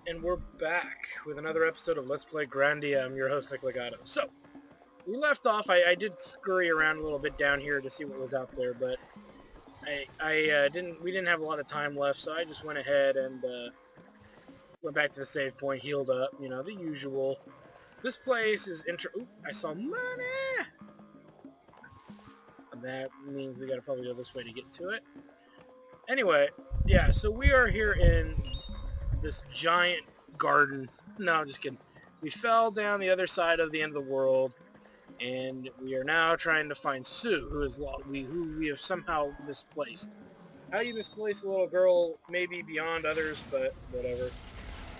and we're back with another episode of Let's Play Grandia. I'm your host, Nick Legato. So, we left off. I did scurry around a little bit down here to see what was out there, but we didn't have a lot of time left, so I just went ahead and went back to the save point, healed up, you know, the usual. This place is Ooh, I saw money! And that means we gotta probably go this way to get to it. Anyway, yeah, so we are here in this giant garden. No, I'm just kidding. We fell down the other side of the end of the world, and we are now trying to find Sue, who we have somehow misplaced. How you misplace a little girl may be beyond others, but whatever.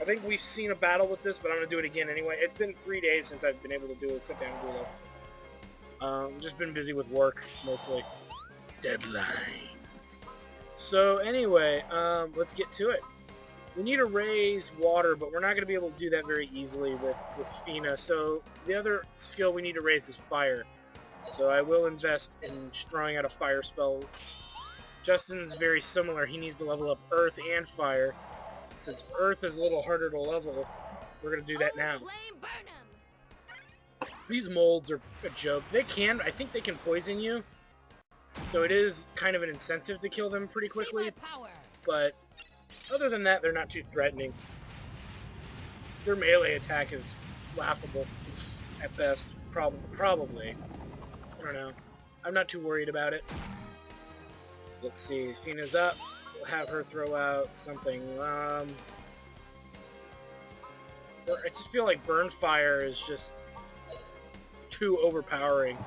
I think we've seen a battle with this, but I'm going to do it again anyway. It's been 3 days since I've been able to do it, sit down and do this. Just been busy with work, mostly. Deadlines. So anyway, let's get to it. We need to raise water, but we're not going to be able to do that very easily with Fina. So the other skill we need to raise is fire. So I will invest in throwing out a fire spell. Justin's very similar. He needs to level up earth and fire. Since earth is a little harder to level, we're going to do that now. These molds are a joke. I think they can poison you. So it is kind of an incentive to kill them pretty quickly. But other than that, they're not too threatening. Their melee attack is laughable at best. Probably. I don't know. I'm not too worried about it. Let's see. Fina's up. We'll have her throw out something. I just feel like burn fire is just too overpowering.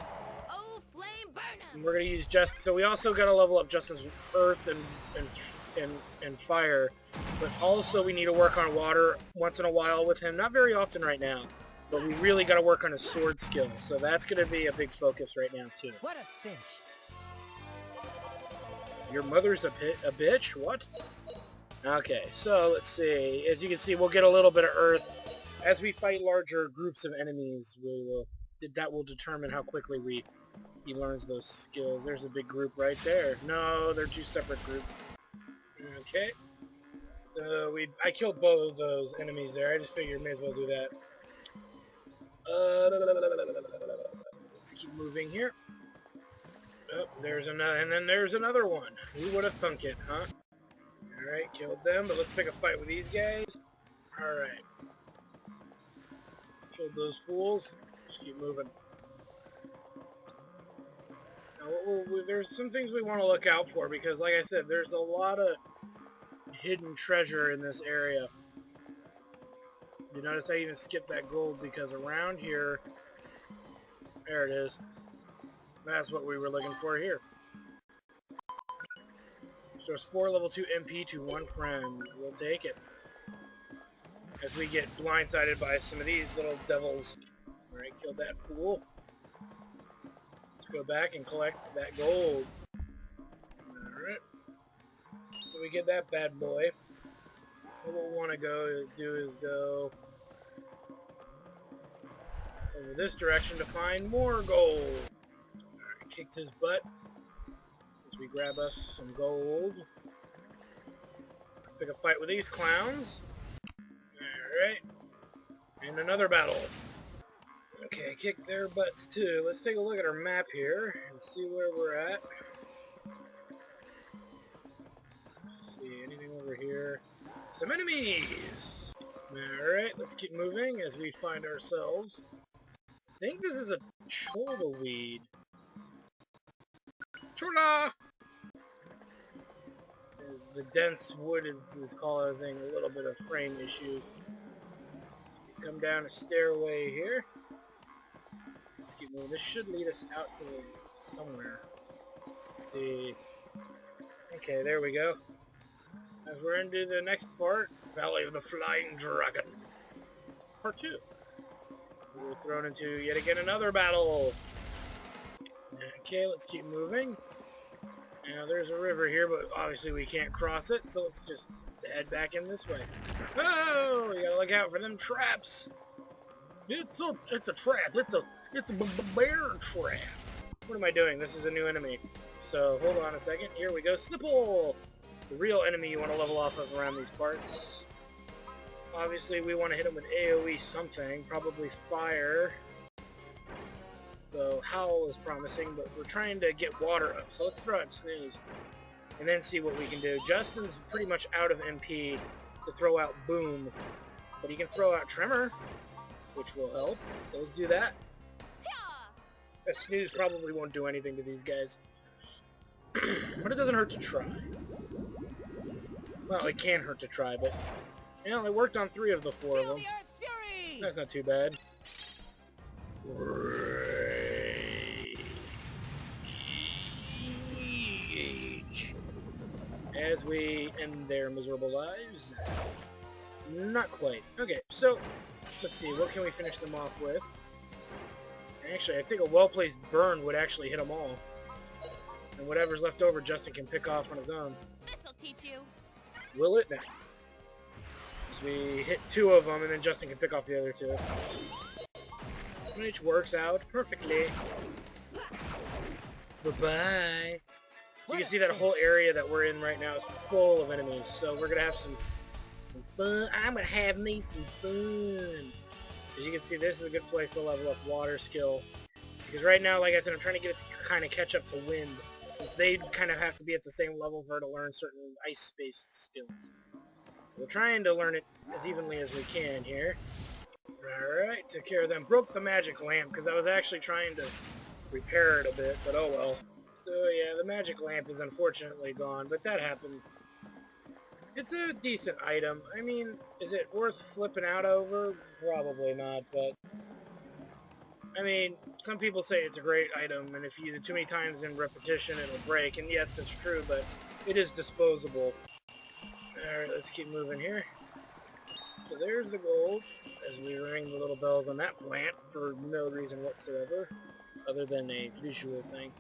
Oh, flame burn 'em. And we're gonna use so we also gotta level up Justin's earth and fire, but also we need to work on water once in a while with him. Not very often right now, but we really gotta work on his sword skill. So that's gonna be a big focus right now too. What a cinch. Your mother's a bitch? What? Okay, so let's see. As you can see, we'll get a little bit of earth. As we fight larger groups of enemies, that will determine how quickly he learns those skills. There's a big group right there. No, they're two separate groups. Okay. I killed both of those enemies there. I just figured may as well do that. Let's keep moving here. Oh, there's another, and then there's another one. Who would have thunk it, huh? Alright, killed them, but let's pick a fight with these guys. Alright. Killed those fools. Just keep moving. Now, there's some things we want to look out for, because like I said, there's a lot of hidden treasure in this area. You notice I even skipped that gold, because around here, there it is. That's what we were looking for here. So it's 4 level 2 MP to 1 friend. We'll take it. As we get blindsided by some of these little devils. Alright, killed that fool. Let's go back and collect that gold. Alright. So we get that bad boy. What we'll want to do is go over this direction to find more gold. Kicked his butt as we grab us some gold. Pick a fight with these clowns. Alright. And another battle. Okay, kick their butts too. Let's take a look at our map here and see where we're at. Let's see, anything over here? Some enemies! Alright, let's keep moving as we find ourselves. I think this is a cholla weed. Cholla! As the dense wood is causing a little bit of frame issues. Come down a stairway here. Let's keep moving. This should lead us out to somewhere. Let's see. Okay, there we go. As we're into the next part, Valley of the Flying Dragon. Part 2. We're thrown into yet again another battle. Okay, let's keep moving. Now there's a river here, but obviously we can't cross it, so let's just head back in this way. Oh, you gotta look out for them traps. It's a trap. It's a bear trap. What am I doing? This is a new enemy. So hold on a second. Here we go. Slipple, the real enemy you want to level off of around these parts. Obviously, we want to hit him with AoE something, probably fire. So Howl is promising, but we're trying to get water up. So let's throw out Snooze, and then see what we can do. Justin's pretty much out of MP to throw out Boom, but he can throw out Tremor, which will help. So let's do that. A Snooze probably won't do anything to these guys. But it doesn't hurt to try. Well, it can hurt to try, but... You know, it worked on 3 of the 4 of them. That's not too bad. Rage. As we end their miserable lives. Not quite. Okay, so... Let's see, what can we finish them off with? Actually, I think a well-placed burn would actually hit them all. And whatever's left over, Justin can pick off on his own. This'll teach you. Will it now? As we hit 2 of them, and then Justin can pick off the other 2. Which works out perfectly. Bye-bye. You can see that whole area that we're in right now is full of enemies, so we're gonna have some fun. I'm gonna have me some fun. As you can see, this is a good place to level up water skill. Because right now, like I said, I'm trying to get it to kind of catch up to wind, since they kind of have to be at the same level for her to learn certain ice-based skills. We're trying to learn it as evenly as we can here. Alright, took care of them. Broke the magic lamp, because I was actually trying to repair it a bit, but oh well. So yeah, the magic lamp is unfortunately gone, but that happens. It's a decent item. I mean, is it worth flipping out over? Probably not, but... I mean, some people say it's a great item, and if you use it too many times in repetition, it'll break, and yes, that's true, but it is disposable. Alright, let's keep moving here. So there's the gold, as we ring the little bells on that plant for no reason whatsoever, other than a visual thing.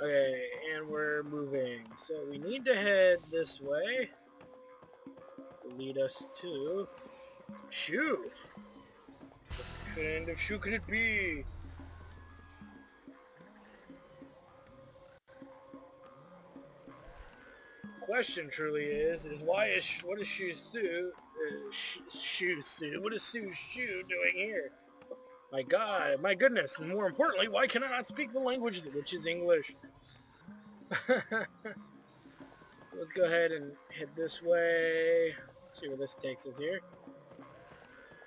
Okay, and we're moving. So we need to head this way. To lead us to... Shoe! What kind of shoe could it be? Question truly is why is what is Sue what is Sue's shoe doing here? My God, my goodness, and more importantly, why can I not speak the language, which is English? So let's go ahead and head this way. See where this takes us here.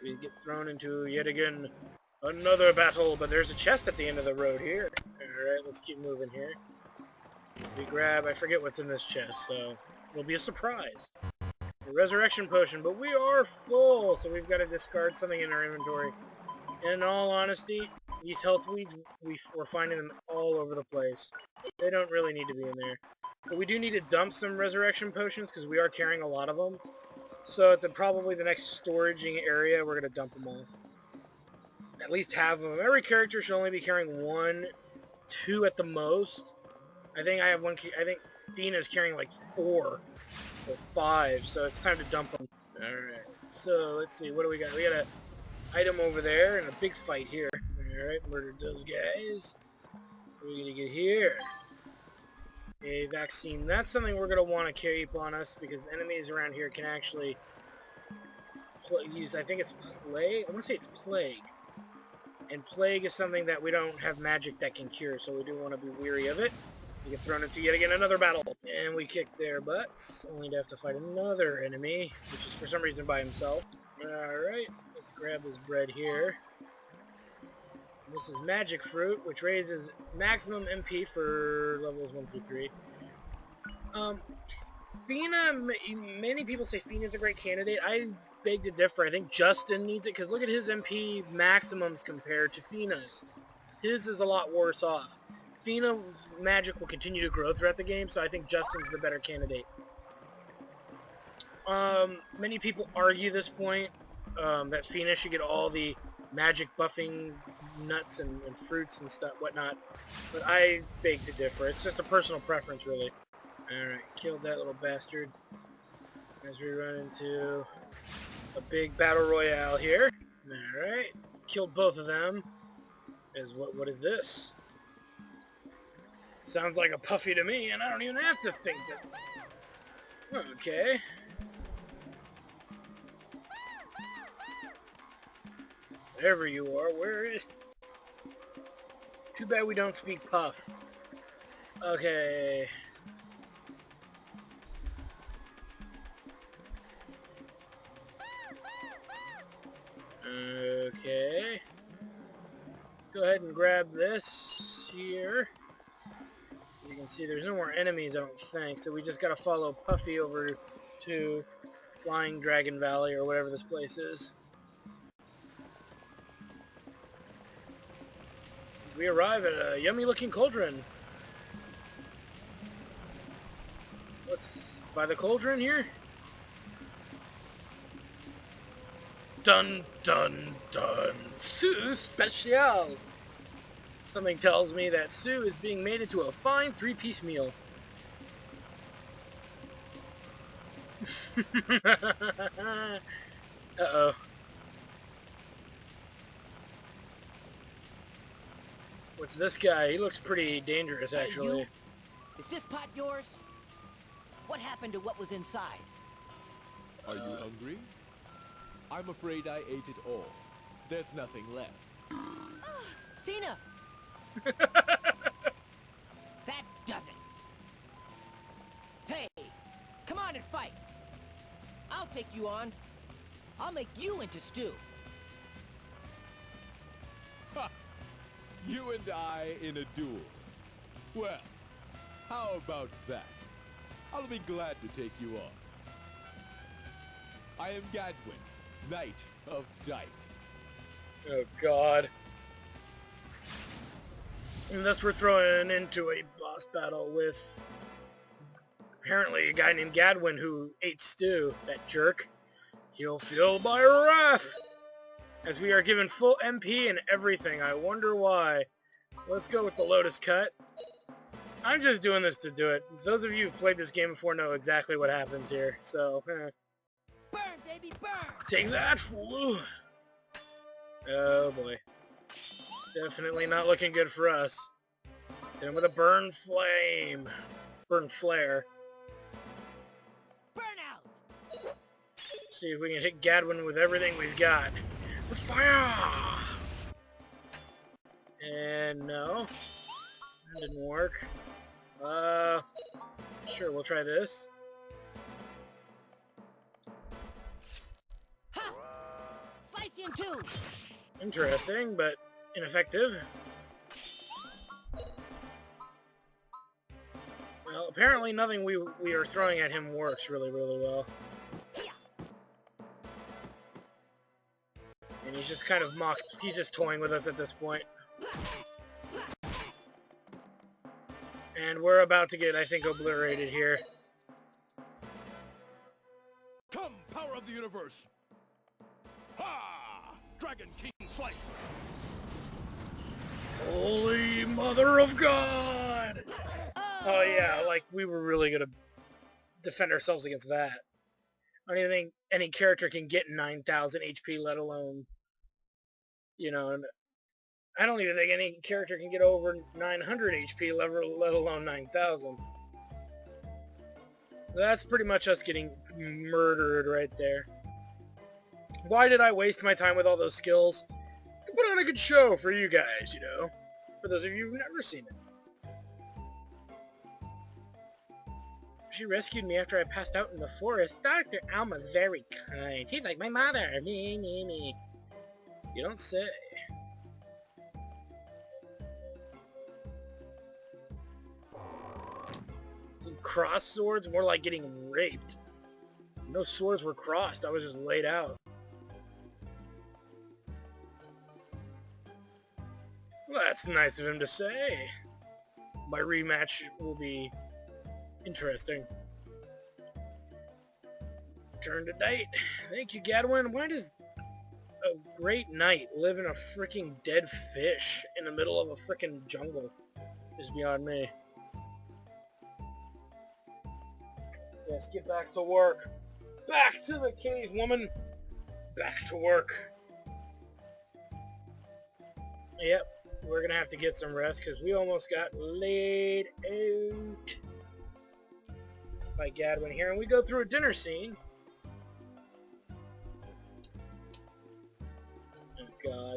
We get thrown into yet again another battle, but there's a chest at the end of the road here. Alright, let's keep moving here. We grab, I forget what's in this chest, so it'll be a surprise. A resurrection potion, but we are full, so we've got to discard something in our inventory. And in all honesty, these health weeds, we're finding them all over the place. They don't really need to be in there. But we do need to dump some resurrection potions, because we are carrying a lot of them. So at probably the next storaging area, we're going to dump them all. At least half of them. Every character should only be carrying 1, 2 at the most. I think I have one. I think Dina's carrying like 4 or 5, so it's time to dump them. Alright, so let's see, what do we got? We got an item over there and a big fight here. Alright, murdered those guys. What are we gonna get here? A vaccine. That's something we're gonna want to keep on us because enemies around here can actually use, I think it's plague? I want to say it's plague. And plague is something that we don't have magic that can cure, so we do want to be weary of it. We get thrown into yet again another battle, and we kick their butts, only to have to fight another enemy, which is for some reason by himself. Alright, let's grab this bread here. This is magic fruit, which raises maximum MP for levels 1 through 3. Fina, many people say Fina's a great candidate. I beg to differ. I think Justin needs it, because look at his MP maximums compared to Fina's. His is a lot worse off. Fina's magic will continue to grow throughout the game, so I think Justin's the better candidate. Many people argue this point, that Fina should get all the magic buffing nuts and fruits and stuff, whatnot. But I beg to differ. It's just a personal preference, really. Alright, killed that little bastard. As we run into a big battle royale here. Alright, killed both of them. What is this? Sounds like a puffy to me, and I don't even have to think that... Okay. Wherever you are, where is... Too bad we don't speak Puff. Okay. Okay. Let's go ahead and grab this here. You can see there's no more enemies, I don't think, so we just gotta follow Puffy over to Flying Dragon Valley, or whatever this place is. So we arrive at a yummy-looking cauldron. What's by the cauldron here? Dun dun dun! Sue Special! Something tells me that Sue is being made into a fine 3-piece meal. Uh-oh. What's this guy? He looks pretty dangerous, actually. Hey, you. Is this pot yours? What happened to what was inside? Are you hungry? I'm afraid I ate it all. There's nothing left. Fina! That does it. Hey, come on and fight. I'll take you on. I'll make you into stew. Ha! You and I in a duel. Well, how about that? I'll be glad to take you on. I am Gadwin, Knight of Dight. Oh god. And thus we're thrown into a boss battle with apparently a guy named Gadwin who ate stew, that jerk. He'll feel my wrath! As we are given full MP and everything. I wonder why. Let's go with the Lotus Cut. I'm just doing this to do it. Those of you who've played this game before know exactly what happens here, so... Burn, baby, burn! Take that, fool! Oh boy. Definitely not looking good for us. Let's hit him with a burn flame. Burn flare. Burn out! See if we can hit Gadwin with everything we've got. Fire! And no. That didn't work. Sure, we'll try this. Ha! Slice you in two! Interesting, but ineffective. Well, apparently nothing we are throwing at him works really well. And he's just kind of he's just toying with us at this point. And we're about to get, I think, obliterated here. Come, power of the universe! Ha! Dragon King Slice! Holy Mother of God! Oh yeah, like we were really gonna defend ourselves against that. I don't even think any character can get 9,000 HP, let alone, you know, and I don't even think any character can get over 900 HP, let alone 9,000. That's pretty much us getting murdered right there. Why did I waste my time with all those skills? To put on a good show for you guys, you know. For those of you who've never seen it. She rescued me after I passed out in the forest. Dr. Alma, very kind. He's like my mother. Me. You don't say. Cross swords, more like getting raped. No swords were crossed, I was just laid out. Well, that's nice of him to say. My rematch will be interesting. Turn to Dight. Thank you, Gadwin. Why does a great knight live in a freaking dead fish in the middle of a freaking jungle? Is beyond me. Yes, get back to work. Back to the cave, woman. Back to work. Yep, we're gonna have to get some rest because we almost got laid out by Gadwin here. And we go through a dinner scene. Oh, God.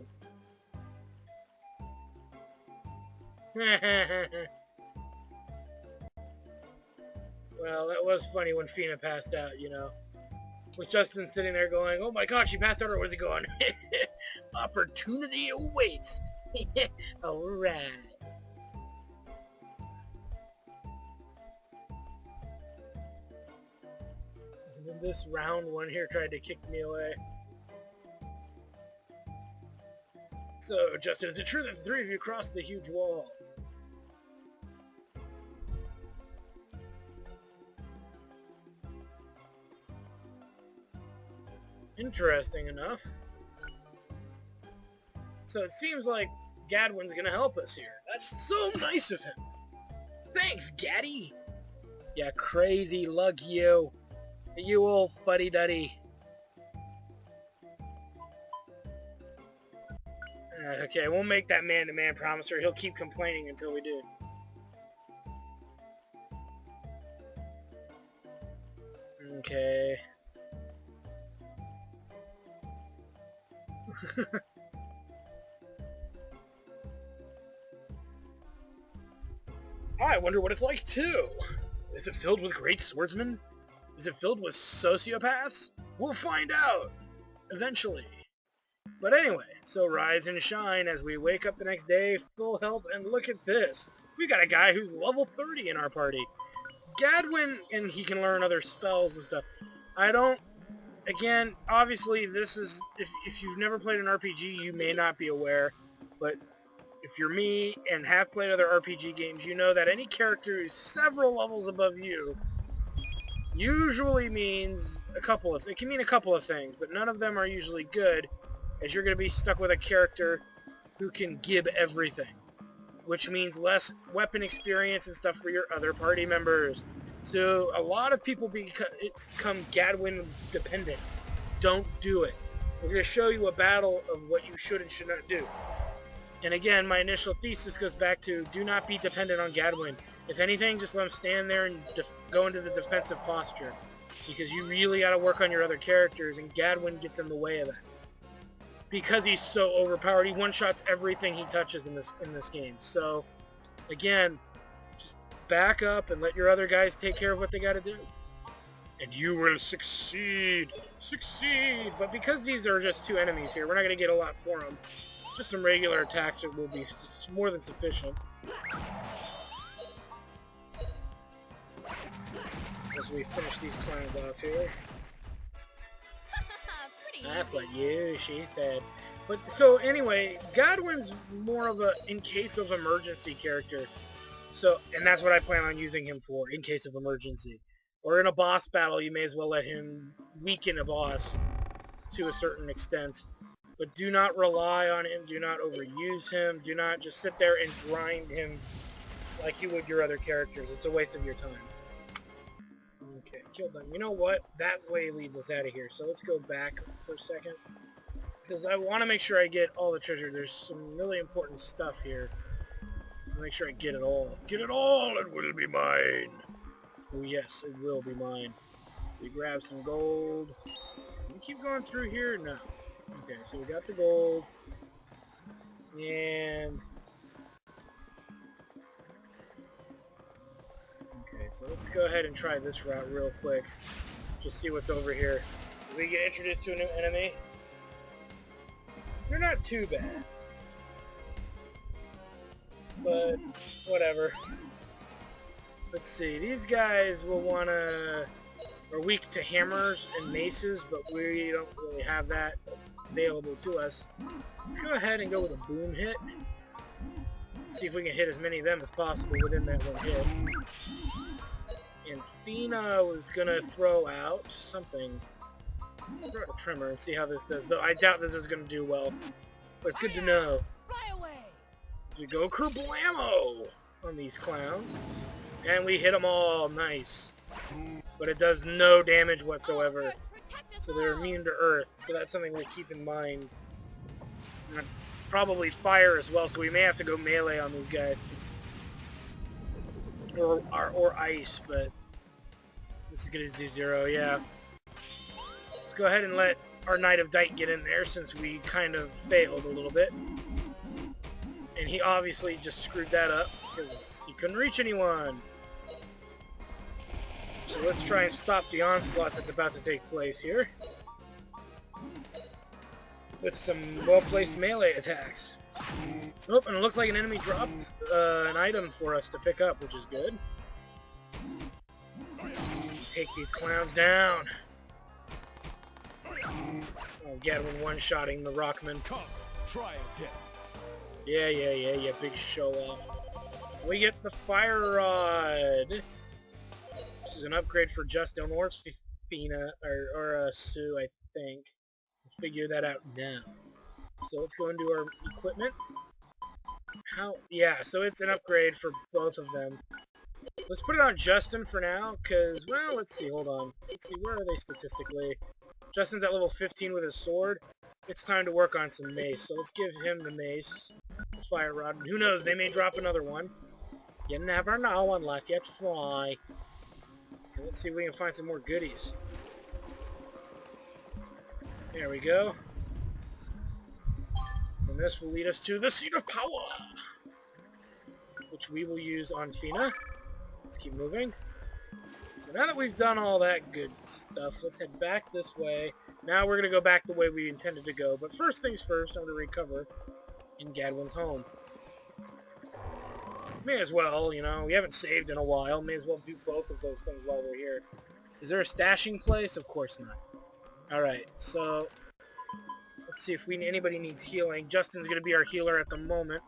Well, that was funny when Fina passed out, you know. With Justin sitting there going, oh my god, she passed out, or was he going? Opportunity awaits. Alright. And then this round one here tried to kick me away. So, Justin, is it true that the three of you crossed the huge wall? Interesting enough. So it seems like Gadwin's gonna help us here. That's so nice of him. Thanks, Gaddy. Yeah, crazy lug you. You old fuddy-duddy. Okay, we'll make that man-to-man promise, or he'll keep complaining until we do. Okay. I wonder what it's like too. Is it filled with great swordsmen? Is it filled with sociopaths? We'll find out eventually. But anyway, so rise and shine as we wake up the next day, full health, and look at this. We got a guy who's level 30 in our party. Gadwin, and he can learn other spells and stuff. Again, obviously this is, if you've never played an RPG, you may not be aware, but if you're me and have played other RPG games, you know that any character who's several levels above you usually means it can mean a couple of things, but none of them are usually good, as you're going to be stuck with a character who can give everything, which means less weapon experience and stuff for your other party members. So a lot of people become Gadwin dependent. Don't do it. We're going to show you a battle of what you should and should not do. And again, my initial thesis goes back to do not be dependent on Gadwin. If anything, just let him stand there and go into the defensive posture, because you really got to work on your other characters, and Gadwin gets in the way of that. Because he's so overpowered, he one-shots everything he touches in this game. So, again, just back up and let your other guys take care of what they got to do. And you will succeed! Succeed! But because these are just two enemies here, we're not going to get a lot for them. Just some regular attacks will be more than sufficient. As we finish these clowns off here. Pretty That's easy. what she said. But so anyway, Godwin's more of a in case of emergency character. So, and that's what I plan on using him for, in case of emergency. Or in a boss battle, you may as well let him weaken a boss to a certain extent. But do not rely on him, do not overuse him, do not just sit there and grind him like you would your other characters. It's a waste of your time. Okay, kill them. You know what? That way leads us out of here. So let's go back for a second. Because I want to make sure I get all the treasure. There's some really important stuff here. I'll make sure I get it all. Get it all! It will be mine! Oh yes, it will be mine. We grab some gold. Can we keep going through here? No. Okay, so we got the gold. And... okay, so let's go ahead and try this route real quick. Just see what's over here. Did we get introduced to a new enemy? They're not too bad. But, whatever. Let's see, these guys will are weak to hammers and maces, but we don't really have that available to us. Let's go ahead and go with a boom hit. See if we can hit as many of them as possible within that one hit. And Fina was gonna throw out something. Let's throw out a trimmer and see how this does. Though I doubt this is gonna do well. But it's good to know. Fly away! We go kerblamo on these clowns. And we hit them all. Nice. But it does no damage whatsoever. Protect us So they're all. immune to earth. So that's something we'll keep in mind. And probably fire as well, so we may have to go melee on these guys. Or ice, but this is good as do zero, yeah. Let's go ahead and let our Knight of Dight get in there since we kind of failed a little bit. And he obviously just screwed that up because he couldn't reach anyone. So let's try and stop the onslaught that's about to take place here with some well-placed melee attacks. Oh, and it looks like an enemy dropped an item for us to pick up, which is good. Take these clowns down. Oh, Gadwin one-shotting the Rockman. Come, try again. Yeah, big show off. We get the Fire Rod. This is an upgrade for Justin or Fina, or Sue, I think. We'll figure that out now. So let's go into our equipment. Yeah, so it's an upgrade for both of them. Let's put it on Justin for now, because, well, let's see, hold on. Let's see, where are they statistically? Justin's at level 15 with his sword. It's time to work on some mace, so let's give him the mace. The Fire Rod. Who knows, they may drop another one. You never know unless you try. And let's see if we can find some more goodies. There we go. And this will lead us to the Seed of Power, which we will use on Fina. Let's keep moving. So now that we've done all that good stuff, let's head back this way. Now we're going to go back the way we intended to go. But first things first, I'm going to recover in Gadwin's home. May as well, you know, we haven't saved in a while. May as well do both of those things while we're here. Is there a stashing place? Of course not. Alright, so let's see if anybody needs healing. Justin's going to be our healer at the moment,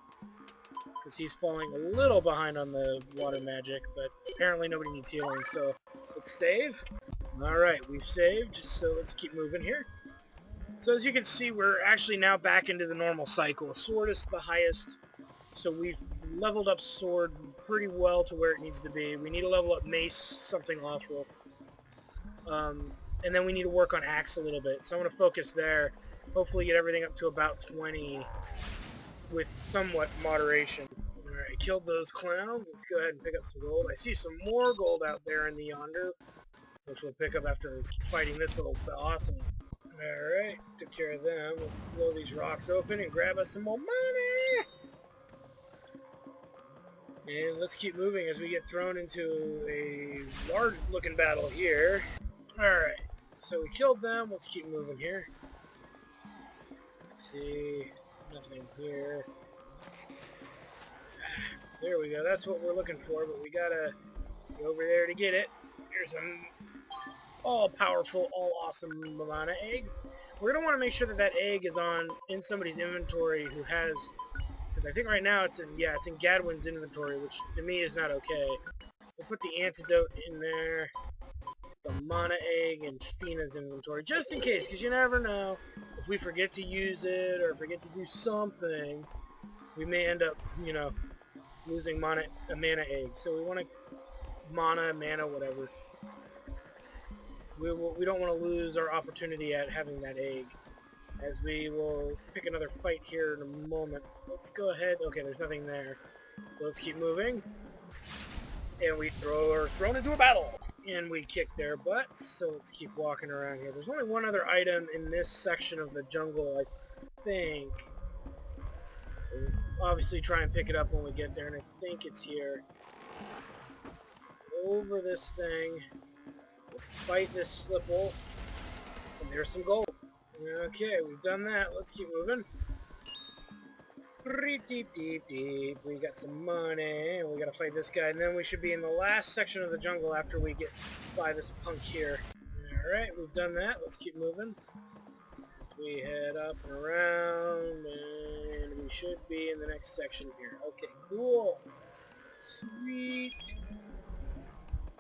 because he's falling a little behind on the water magic, but apparently nobody needs healing, so let's save. Alright, we've saved, so let's keep moving here. So as you can see, we're actually now back into the normal cycle. Sword is the highest, so we've leveled up sword pretty well to where it needs to be. We need to level up mace, something awful. And then we need to work on axe a little bit, so I'm going to focus there. Hopefully get everything up to about 20 with somewhat moderation. Alright, killed those clowns. Let's go ahead and pick up some gold. I see some more gold out there in the yonder, which we'll pick up after fighting this little boss. Alright, took care of them. Let's blow these rocks open and grab us some more money! And let's keep moving as we get thrown into a large-looking battle here. Alright, so we killed them. Let's keep moving here. See, nothing here. There we go. That's what we're looking for, but we gotta go over there to get it. Here's an all-powerful, all-awesome Milana egg. We're gonna want to make sure that that egg is in somebody's inventory who has, because I think right now it's in Gadwin's inventory, which to me is not okay. We'll put the antidote in there, the mana egg in Fina's inventory, just in case, because you never know. If we forget to use it or forget to do something, we may end up, you know, losing a mana egg. So we want to mana, whatever. We don't want to lose our opportunity at having that egg, as we will pick another fight here in a moment. Let's go ahead. Okay, there's nothing there. So let's keep moving. And we are thrown into a battle. And we kick their butts, so let's keep walking around here. There's only one other item in this section of the jungle, I think. So we'll obviously try and pick it up when we get there, and I think it's here. Over this thing. Fight this slipple. And there's some gold. Okay, we've done that. Let's keep moving. Deep. We got some money, and we gotta fight this guy, and then we should be in the last section of the jungle after we get by this punk here. Alright, we've done that. Let's keep moving. We head up and around, and we should be in the next section here. Okay, cool. Sweet.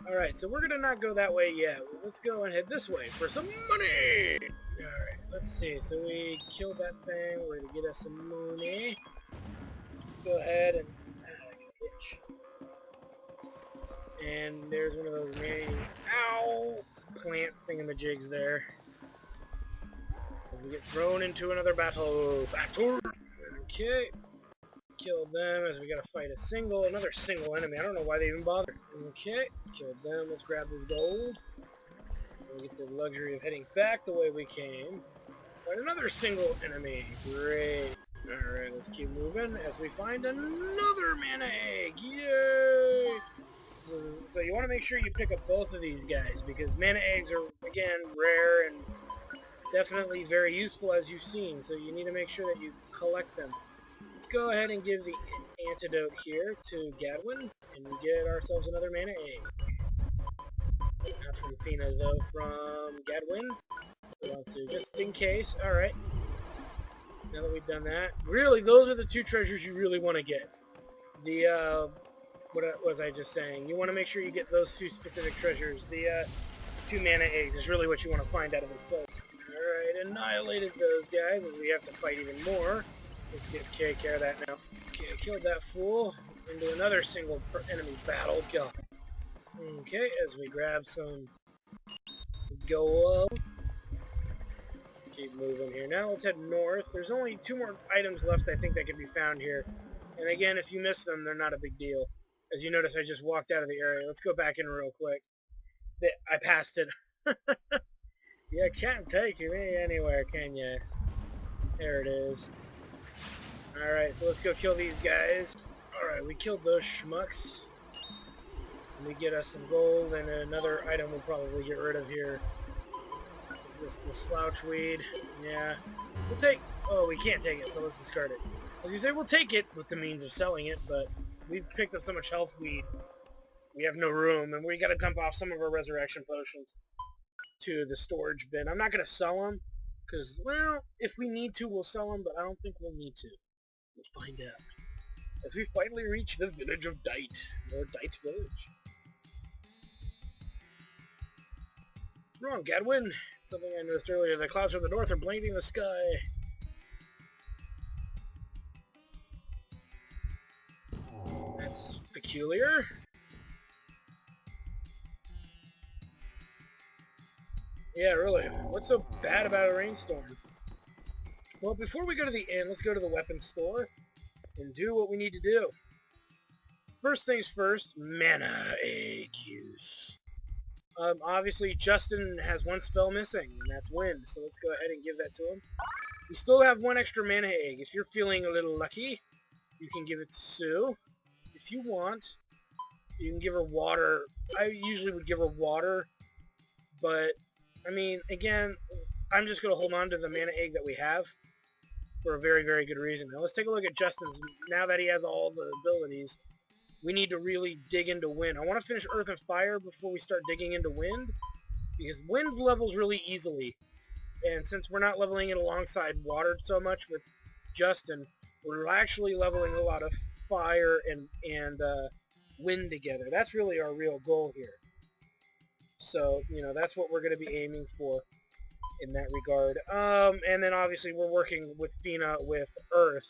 Alright, so we're gonna not go that way yet. Let's go and head this way for some money! Alright, let's see. So we killed that thing. We're gonna get us some money. Let's go ahead and... I got an itch. And there's one of those remaining... Ow! Plant thingamajigs there. And we get thrown into another battle. Battle! Okay. Killed them as we gotta fight another single enemy. I don't know why they even bothered. Okay. Killed them. Let's grab this gold. We get the luxury of heading back the way we came. Fight another single enemy. Great. Alright, let's keep moving as we find another mana egg! Yay! So you want to make sure you pick up both of these guys, because mana eggs are, again, rare and definitely very useful, as you've seen, so you need to make sure that you collect them. Let's go ahead and give the antidote here to Gadwin, and we get ourselves another mana egg. Not from Fina, though, from Gadwin. Just in case. Alright. Now that we've done that. Really, those are the two treasures you really want to get. The, what was I just saying? You want to make sure you get those two specific treasures. The, 2 mana eggs is really what you want to find out of this place. Alright, annihilated those guys as we have to fight even more. Let's take care of that now. Okay, killed that fool. Into another single enemy battle. God. Okay, as we grab some gold. Keep moving here. Now let's head north. There's only 2 more items left, I think, that can be found here. And again, if you miss them, they're not a big deal. As you notice, I just walked out of the area. Let's go back in real quick. I passed it. You can't take me anywhere, can you? There it is. Alright, so let's go kill these guys. Alright, we killed those schmucks. And we get us some gold, and another item we'll probably get rid of here. Is this the slouch weed? Yeah. We'll take... Oh, we can't take it, so let's discard it. As you say, we'll take it with the means of selling it, but we've picked up so much health weed, we have no room, and we gotta dump off some of our resurrection potions to the storage bin. I'm not gonna sell them, because, well, if we need to, we'll sell them, but I don't think we'll need to. We'll find out. As we finally reach the village of Dight, or Dight Village. What's wrong, Gadwin? Something I noticed earlier. The clouds from the north are blanketing the sky. That's peculiar. Yeah, really. What's so bad about a rainstorm? Well, before we go to the inn, let's go to the weapons store and do what we need to do. First things first, mana egg use. Obviously, Justin has 1 spell missing, and that's wind, so let's go ahead and give that to him. We still have 1 extra mana egg. If you're feeling a little lucky, you can give it to Sue. If you want, you can give her water. I usually would give her water, but, I mean, again, I'm just going to hold on to the mana egg that we have for a very, very good reason. Now, let's take a look at Justin's. Now that he has all the abilities, we need to really dig into wind. I want to finish earth and fire before we start digging into wind, because wind levels really easily. And since we're not leveling it alongside water so much with Justin, we're actually leveling a lot of fire and wind together. That's really our real goal here. So, you know, that's what we're going to be aiming for in that regard. And then obviously we're working with Fina with Earth,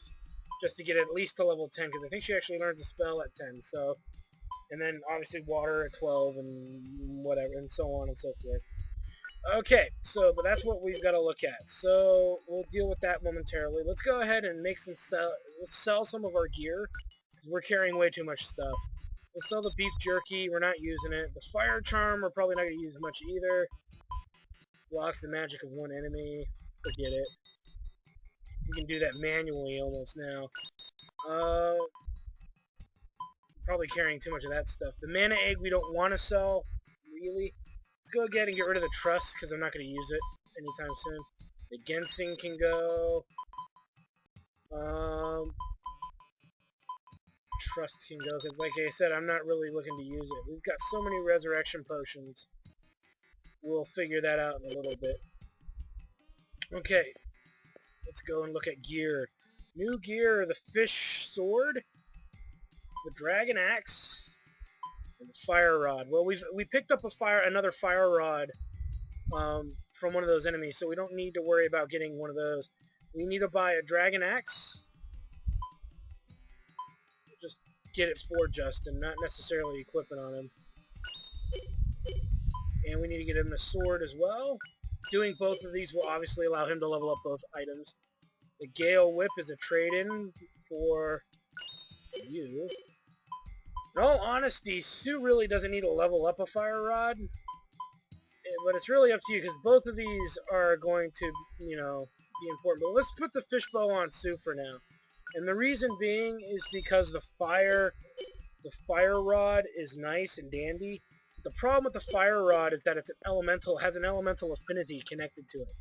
just to get at least to level 10, because I think she actually learns a spell at 10, so... And then obviously water at 12, and whatever, and so on and so forth. Okay, so, but that's what we've got to look at. So, we'll deal with that momentarily. Let's go ahead and make some let's sell some of our gear, because we're carrying way too much stuff. We'll sell the beef jerky, we're not using it. The fire charm, we're probably not going to use much either. Blocks the magic of 1 enemy, forget it. We can do that manually almost now. Probably carrying too much of that stuff. The mana egg we don't want to sell, really. Let's go ahead and get rid of the trust, because I'm not going to use it anytime soon. The ginseng can go. Trust can go, because like I said, I'm not really looking to use it. We've got so many resurrection potions. We'll figure that out in a little bit. Okay. Let's go and look at gear. New gear, the fish sword, the dragon axe, and the fire rod. Well, we picked up another fire rod from one of those enemies, so we don't need to worry about getting one of those. We need to buy a dragon axe. Just get it for Justin, not necessarily equip it on him. And we need to get him a sword as well. Doing both of these will obviously allow him to level up both items. The Gale Whip is a trade-in for you. In all honesty, Sue really doesn't need to level up a fire rod. But it's really up to you, because both of these are going to, you know, be important. But let's put the fishbowl on Sue for now. And the reason being is because the fire rod is nice and dandy. The problem with the fire rod is that it's has an elemental affinity connected to it.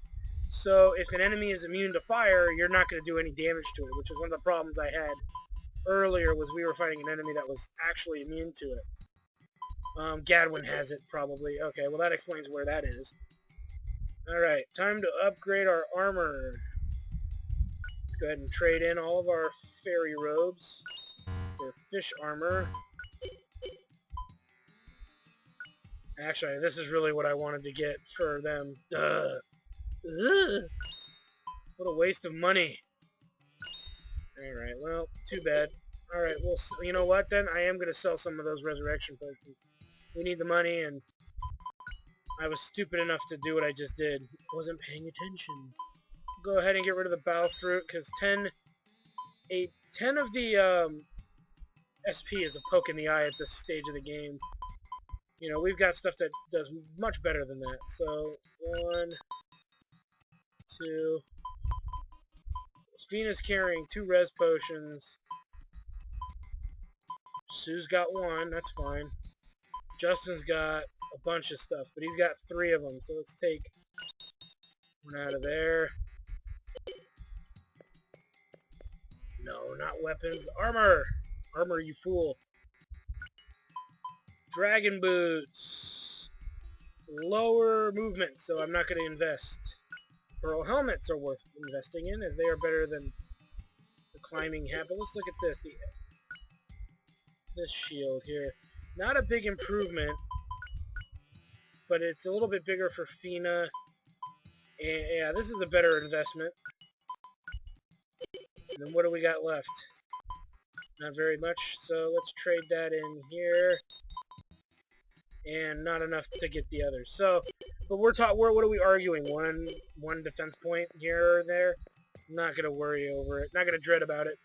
So if an enemy is immune to fire, you're not going to do any damage to it, which is one of the problems I had earlier, was we were fighting an enemy that was actually immune to it. Gadwin has it, probably. Okay, well that explains where that is. Alright, time to upgrade our armor. Let's go ahead and trade in all of our fairy robes for fish armor. Actually, this is really what I wanted to get for them. Duh. Ugh. What a waste of money. Alright, well, too bad. Alright, well, you know what then? I am going to sell some of those resurrection potions. We need the money, and I was stupid enough to do what I just did. Wasn't paying attention. Go ahead and get rid of the bow fruit, because 10 of the SP is a poke in the eye at this stage of the game. You know, we've got stuff that does much better than that. So, 1, 2... Fina's carrying 2 res potions. Sue's got 1, that's fine. Justin's got a bunch of stuff, but he's got 3 of them, so let's take 1 out of there. No, not weapons. Armor! Armor, you fool. Dragon boots. Lower movement, so I'm not going to invest. Pearl helmets are worth investing in, as they are better than the climbing habit. Let's look at this. This shield here. Not a big improvement, but it's a little bit bigger for Fina. And yeah, this is a better investment. And then what do we got left? Not very much, so let's trade that in here. And not enough to get the others. So, but what are we arguing? One defense point here or there? I'm not gonna worry over it. Not gonna dread about it.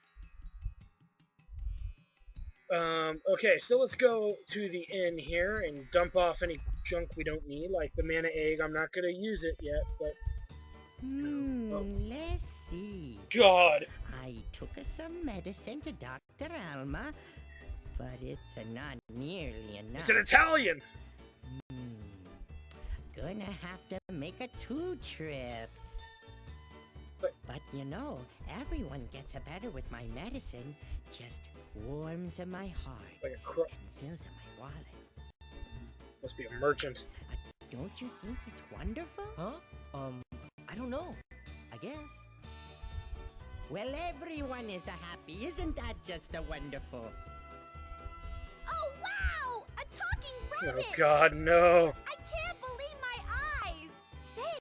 Okay, so let's go to the inn here and dump off any junk we don't need, like the mana egg. I'm not gonna use it yet, but... Let's see. God! I took some medicine to Dr. Alma, but it's not nearly enough. It's an Italian! Gonna have to make 2 trips. But you know, everyone gets better with my medicine. Just warms my heart Like and fills my wallet. Must be a merchant. Don't you think it's wonderful? Huh? I don't know. I guess. Well, everyone is happy. Isn't that just a wonderful? Oh, wow! A talking rabbit! Oh God, no! I can't believe my eyes! Hey,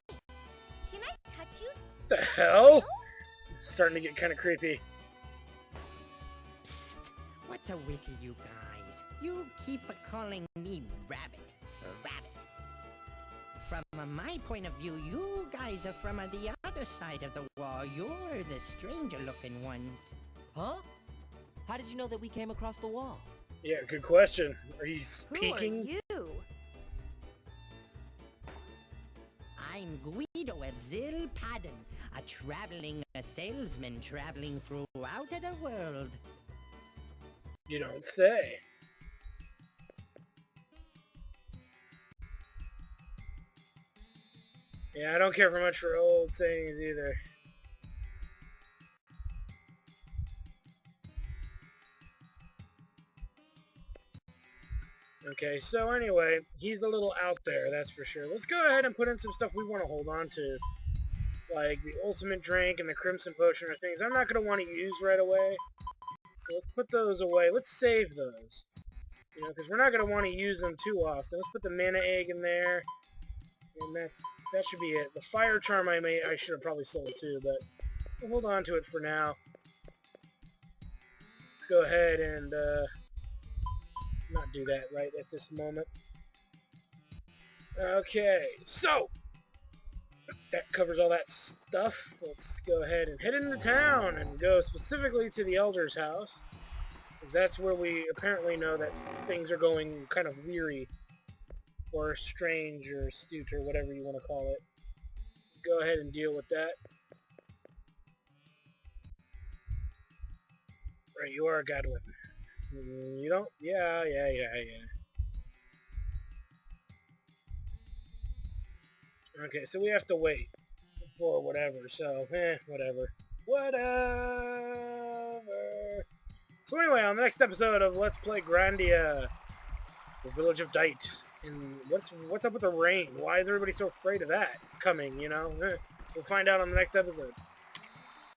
can I touch you? What the hell? It's starting to get kind of creepy. Psst! What's with you guys? You keep calling me rabbit. Rabbit. From my point of view, you guys are from the other side of the wall. You're the stranger-looking ones. Huh? How did you know that we came across the wall? Yeah, good question. Are you speaking? Who are you? I'm Guido of Zilpadden, a traveling salesman traveling throughout the world. You don't say. Yeah, I don't care for much for old sayings either. Okay, so anyway, he's a little out there, that's for sure. Let's go ahead and put in some stuff we want to hold on to. Like the ultimate drink and the crimson potion are things I'm not going to want to use right away. So let's put those away. Let's save those. You know, because we're not going to want to use them too often. Let's put the mana egg in there. And that should be it. The fire charm I should have probably sold too, but we'll hold on to it for now. Let's go ahead and not do that right at this moment. Okay, so that covers all that stuff. Let's go ahead and head into town and go specifically to the Elder's house, because that's where we apparently know that things are going kind of weary or strange or astute or whatever you want to call it. Go ahead and deal with that. Right, you are a Godwin. You don't? Yeah. Okay, so we have to wait for whatever, so, whatever. Whatever. So anyway, on the next episode of Let's Play Grandia, the village of Dight. And what's up with the rain? Why is everybody so afraid of that coming, you know? We'll find out on the next episode.